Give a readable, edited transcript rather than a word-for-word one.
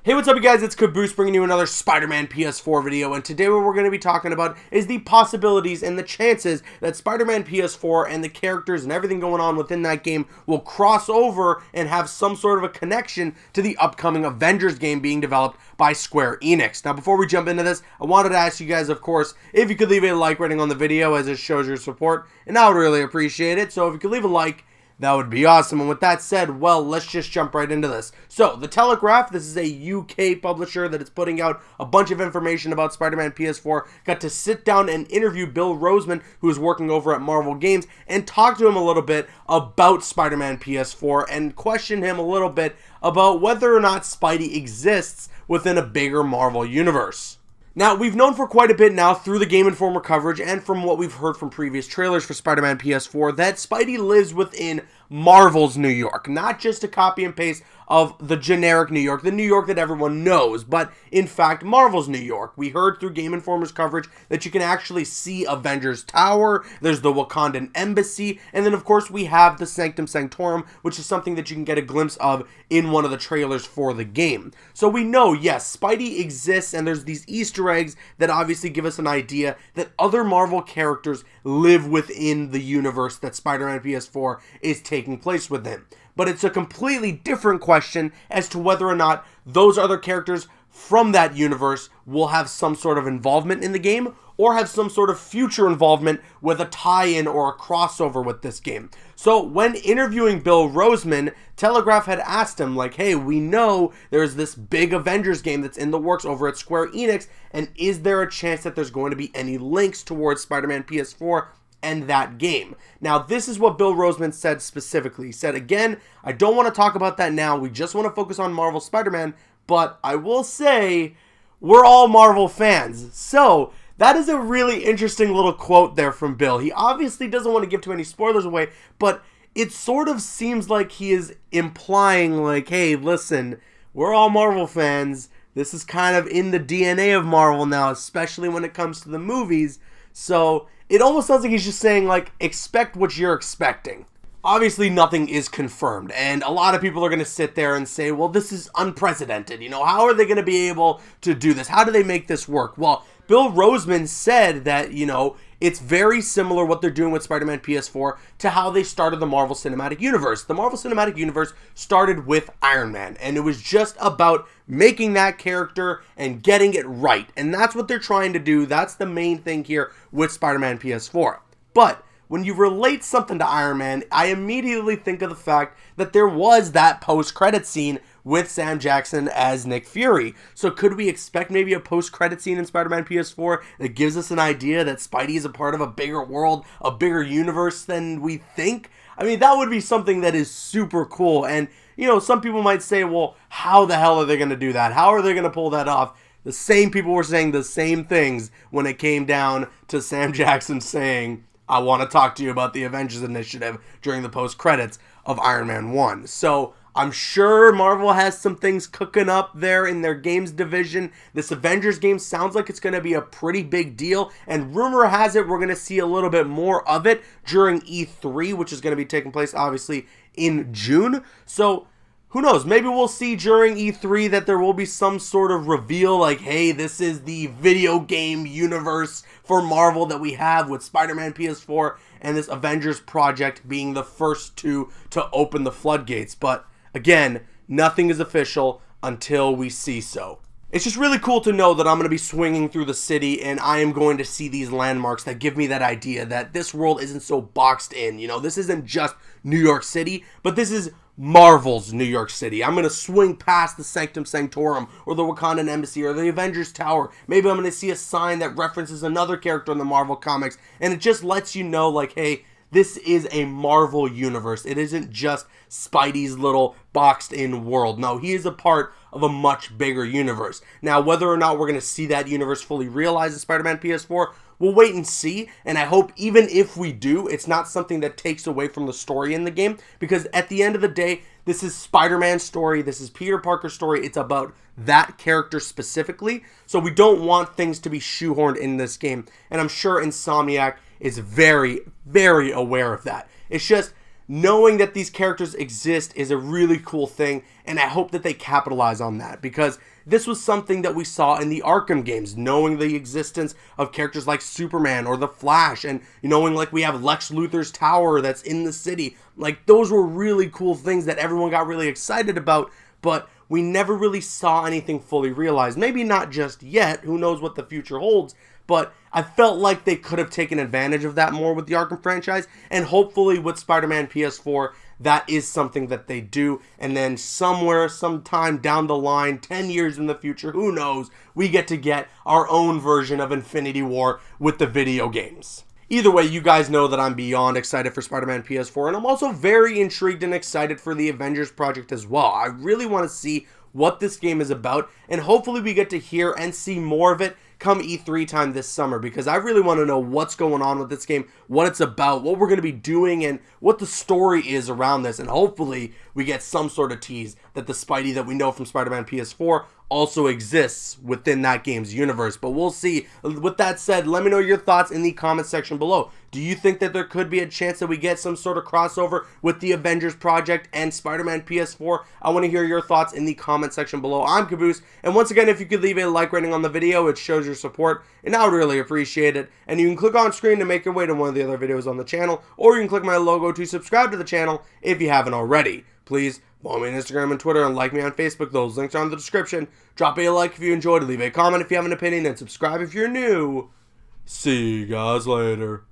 Hey, what's up you guys, it's Caboose bringing you another Spider-Man PS4 video, and today what we're going to be talking about is the possibilities and the chances that Spider-Man PS4 and the characters and everything going on within that game will cross over and have some sort of a connection to the upcoming Avengers game being developed by Square Enix. Now, before we jump into this, I wanted to ask you guys, of course, if you could leave a like rating on the video as it shows your support, and I would really appreciate it. So if you could leave a like, that would be awesome. And with that said, well, let's just jump right into this. So, The Telegraph, this is a UK publisher that is putting out a bunch of information about Spider-Man PS4, got to sit down and interview Bill Rosemann, who is working over at Marvel Games, and talk to him a little bit about Spider-Man PS4 and question him a little bit about whether or not Spidey exists within a bigger Marvel universe. Now, we've known for quite a bit now through the Game Informer coverage and from what we've heard from previous trailers for Spider-Man PS4 that Spidey lives within Marvel's New York, not just a copy and paste of the generic New York, the New York that everyone knows, but in fact Marvel's New York. We heard through Game Informer's coverage that you can actually see Avengers Tower, there's the Wakandan Embassy, and then of course we have the Sanctum Sanctorum, which is something that you can get a glimpse of in one of the trailers for the game. So we know, yes, Spidey exists, and there's these Easter eggs that obviously give us an idea that other Marvel characters live within the universe that Spider-Man PS4 is taking place within. But it's a completely different question as to whether or not those other characters from that universe will have some sort of involvement in the game or have some sort of future involvement with a tie-in or a crossover with this game. So when interviewing Bill Rosemann, Telegraph had asked him, like, hey, we know there's this big Avengers game that's in the works over at Square Enix, and is there a chance that there's going to be any links towards Spider-Man PS4 and that game? Now, this is what Bill Rosemann said specifically. He said, again, I don't want to talk about that now. We just want to focus on Marvel Spider-Man, but I will say we're all Marvel fans. So that is a really interesting little quote there from Bill. He obviously doesn't want to give too many spoilers away, but it sort of seems like he is implying like, hey, listen, we're all Marvel fans. This is kind of in the DNA of Marvel now, especially when it comes to the movies. So it almost sounds like he's just saying, like, expect what you're expecting. Obviously, nothing is confirmed, and a lot of people are going to sit there and say, well, this is unprecedented. You know, how are they going to be able to do this? How do they make this work? Well, Bill Rosemann said that, you know, it's very similar what they're doing with Spider-Man PS4 to how they started the Marvel Cinematic Universe. The Marvel Cinematic Universe started with Iron Man, and it was just about making that character and getting it right. And that's what they're trying to do. That's the main thing here with Spider-Man PS4. But when you relate something to Iron Man, I immediately think of the fact that there was that post-credit scene with Sam Jackson as Nick Fury. So could we expect maybe a post-credit scene in Spider-Man PS4 that gives us an idea that Spidey is a part of a bigger world, a bigger universe than we think? I mean, that would be something that is super cool. And, you know, some people might say, well, how the hell are they going to do that? How are they going to pull that off? The same people were saying the same things when it came down to Sam Jackson saying, I want to talk to you about the Avengers Initiative during the post-credits of Iron Man 1. So I'm sure Marvel has some things cooking up there in their games division. This Avengers game sounds like it's going to be a pretty big deal, and rumor has it we're going to see a little bit more of it during E3, which is going to be taking place obviously in June. So who knows, maybe we'll see during E3 that there will be some sort of reveal like, hey, this is the video game universe for Marvel that we have with Spider-Man PS4 and this Avengers project being the first two to open the floodgates. But again, nothing is official until we see so. It's just really cool to know that I'm going to be swinging through the city and I am going to see these landmarks that give me that idea that this world isn't so boxed in. You know, this isn't just New York City, but this is Marvel's New York City. I'm going to swing past the Sanctum Sanctorum or the Wakandan Embassy or the Avengers Tower. Maybe I'm going to see a sign that references another character in the Marvel comics, and it just lets you know, like, hey, this is a Marvel universe. It isn't just Spidey's little boxed-in world. No, he is a part of a much bigger universe. Now, whether or not we're going to see that universe fully realized in Spider-Man PS4, we'll wait and see, and I hope even if we do, it's not something that takes away from the story in the game, because at the end of the day, this is Spider-Man's story, this is Peter Parker's story, it's about that character specifically, so we don't want things to be shoehorned in this game, and I'm sure Insomniac is very, very aware of that. It's just, knowing that these characters exist is a really cool thing, and I hope that they capitalize on that, because this was something that we saw in the Arkham games, knowing the existence of characters like Superman or the Flash, and knowing like we have Lex Luthor's tower that's in the city. Like, those were really cool things that everyone got really excited about, but we never really saw anything fully realized. Maybe not just yet, who knows what the future holds, but I felt like they could have taken advantage of that more with the Arkham franchise, and hopefully with Spider-Man PS4, that is something that they do, and then somewhere, sometime down the line, 10 years in the future, who knows, we get our own version of Infinity War with the video games. Either way, you guys know that I'm beyond excited for Spider-Man PS4, and I'm also very intrigued and excited for the Avengers project as well. I really want to see what this game is about, and hopefully we get to hear and see more of it come E3 time this summer, because I really want to know what's going on with this game, what it's about, what we're going to be doing, and what the story is around this, and hopefully we get some sort of tease that the Spidey that we know from Spider-Man PS4 also exists within that game's universe, but we'll see. With that said, let me know your thoughts in the comment section below. Do you think that there could be a chance that we get some sort of crossover with the Avengers project and Spider-Man PS4? I want to hear your thoughts in the comment section below. I'm Caboose, and once again, if you could leave a like rating on the video, it shows your support, and I would really appreciate it. And you can click on screen to make your way to one of the other videos on the channel, or you can click my logo to subscribe to the channel if you haven't already. Please follow me on Instagram and Twitter, and like me on Facebook. Those links are in the description. Drop a like if you enjoyed, leave a comment if you have an opinion, and subscribe if you're new. See you guys later.